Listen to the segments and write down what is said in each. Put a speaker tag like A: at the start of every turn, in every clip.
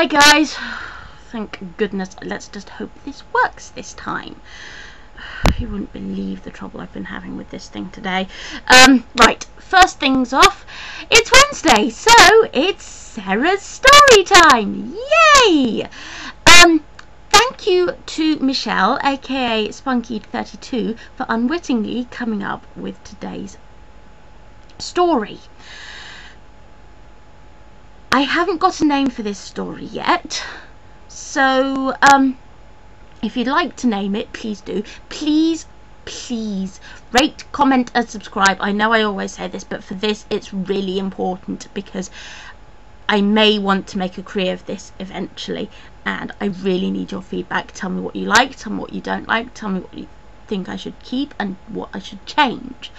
A: Hi guys, thank goodness. Let's just hope this works this time. You wouldn't believe the trouble I've been having with this thing today. Right, first things off, it's Wednesday, so it's Sarah's story time. Yay! Thank you to Michelle, aka Spunky32, for unwittingly coming up with today's story. I haven't got a name for this story yet, so if you'd like to name it, please do. Please rate, comment and subscribe. I know I always say this, but for this it's really important because I may want to make a career of this eventually, and I really need your feedback. Tell me what you like, tell me what you don't like, tell me what you think I should keep and what I should change.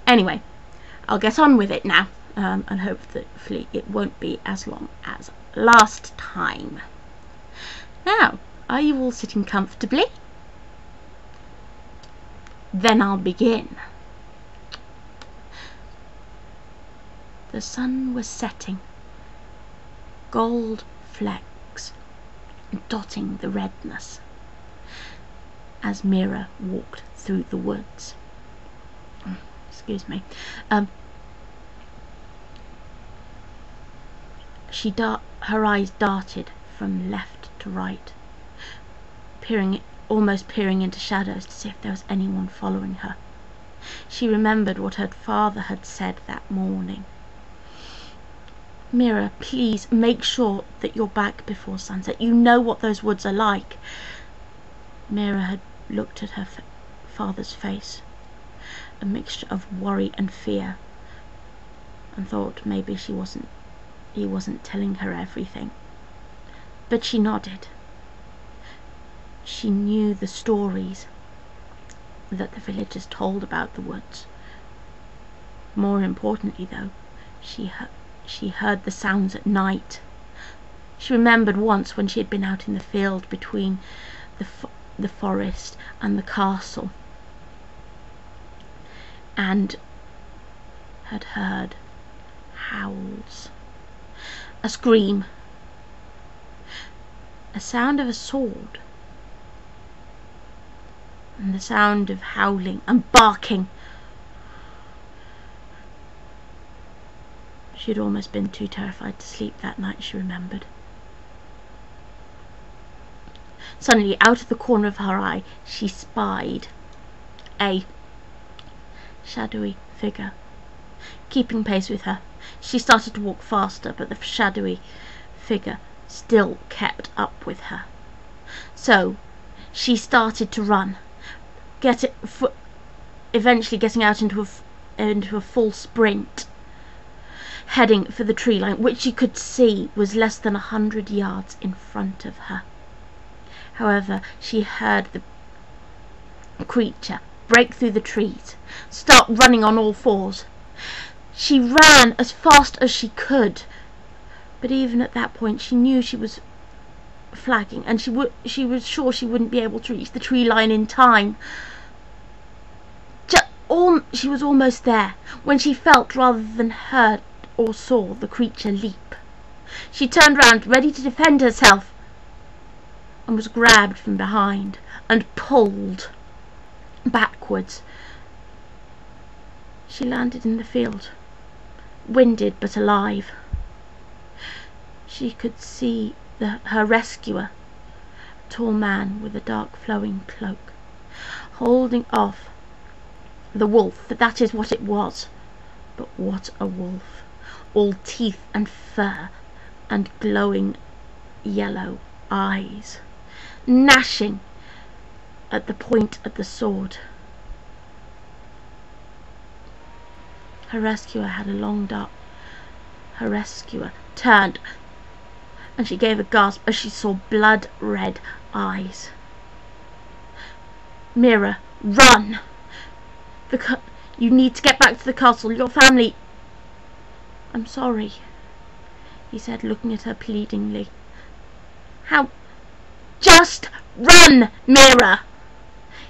A: Anyway, I'll get on with it now. And hopefully it won't be as long as last time. Now, are you all sitting comfortably? Then I'll begin. The sun was setting, gold flecks dotting the redness, as Mira walked through the woods. Excuse me. Her eyes darted from left to right, almost peering into shadows to see if there was anyone following her. She remembered what her father had said that morning. Mira, please make sure that you're back before sunset. You know what those woods are like. Mira had looked at her father's face, a mixture of worry and fear, and thought maybe he wasn't telling her everything. But she nodded. She knew the stories that the villagers told about the woods. More importantly, though, she heard the sounds at night. She remembered once when she had been out in the field between the forest and the castle, and had heard howls, a scream, a sound of a sword, and the sound of howling and barking. She had almost been too terrified to sleep that night, she remembered. Suddenly, out of the corner of her eye, she spied a shadowy figure keeping pace with her. She started to walk faster, but the shadowy figure still kept up with her. So she started to run, eventually getting out into a full sprint, heading for the tree line, which she could see was less than 100 yards in front of her. However, she heard the creature break through the trees, start running on all fours. She ran as fast as she could, but even at that point she knew she was flagging, and she was sure she wouldn't be able to reach the tree line in time. She was almost there when she felt rather than heard or saw the creature leap. She turned round, ready to defend herself, and was grabbed from behind and pulled backwards. She landed in the field, winded but alive. She could see her rescuer, a tall man with a dark flowing cloak, holding off the wolf. That is what it was. But what a wolf! All teeth and fur and glowing yellow eyes, gnashing at the point of the sword. Her rescuer turned, and she gave a gasp as she saw blood-red eyes. Mira, run! You need to get back to the castle. Your family... I'm sorry, he said, looking at her pleadingly. How... Just run, Mira!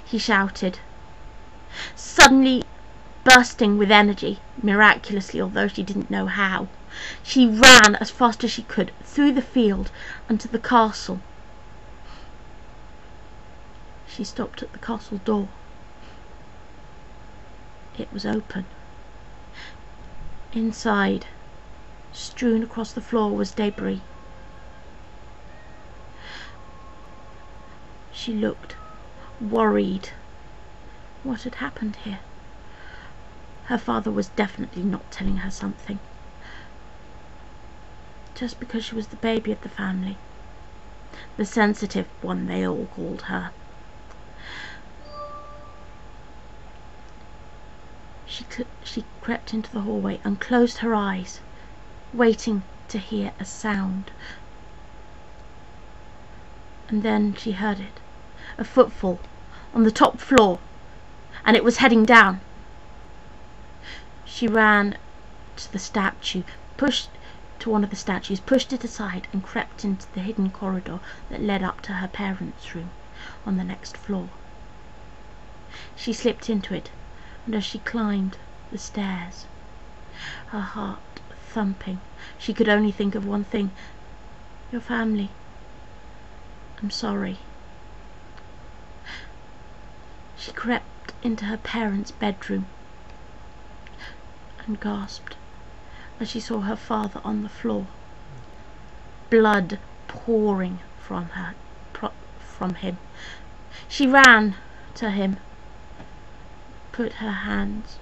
A: He shouted. Suddenly, Bursting with energy, miraculously, although she didn't know how, she ran as fast as she could through the field and to the castle. She stopped at the castle door. It was open. Inside, strewn across the floor, was debris. She looked, worried. What had happened here? Her father was definitely not telling her something. Just because she was the baby of the family. The sensitive one, they all called her. She crept into the hallway and closed her eyes, waiting to hear a sound. And then she heard it. A footfall on the top floor, and it was heading down. She ran to the statue, pushed to one of the statues, pushed it aside, and crept into the hidden corridor that led up to her parents' room on the next floor. She slipped into it, and as she climbed the stairs, her heart thumping, she could only think of one thing: your family. I'm sorry. She crept into her parents' bedroom and gasped as she saw her father on the floor, blood pouring from him. She ran to him, put her hands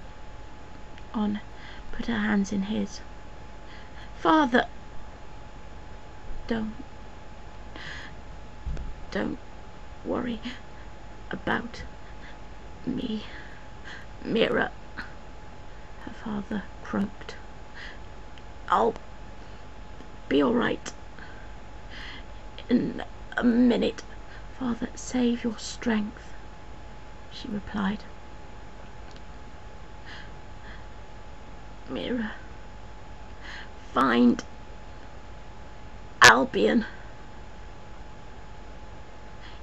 A: in his. Father, don't worry about me, Mira, her father croaked. I'll be all right in a minute. Father, save your strength, she replied. Mira, find Albion.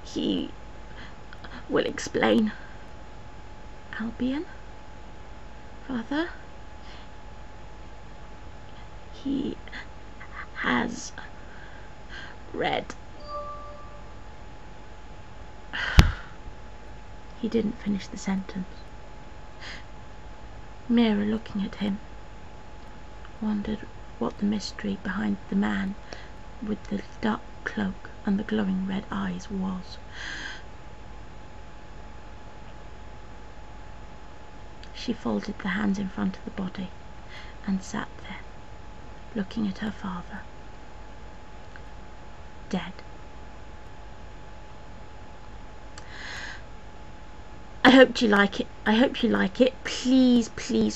A: He will explain. Albion? Father? He has read. He didn't finish the sentence. Mira, looking at him, wondered what the mystery behind the man with the dark cloak and the glowing red eyes was. She folded the hands in front of the body and sat there, looking at her father, dead. I hope you like it. Please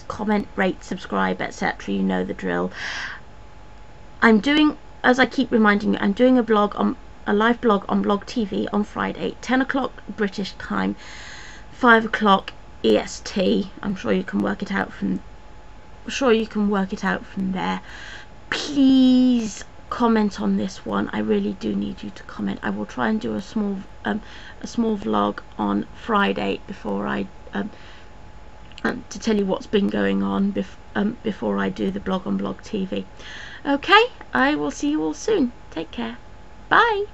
A: comment, rate, subscribe, etc. You know the drill. I'm doing, as I keep reminding you, I'm doing a live blog on Blog TV on Friday, 10 o'clock British time, 5 o'clock EST. I'm sure you can work it out from there. Please comment on this one. I really do need you to comment. I will try and do a small vlog on Friday before I to tell you what's been going on before I do the blog on Blog TV. Okay, I will see you all soon. Take care. Bye.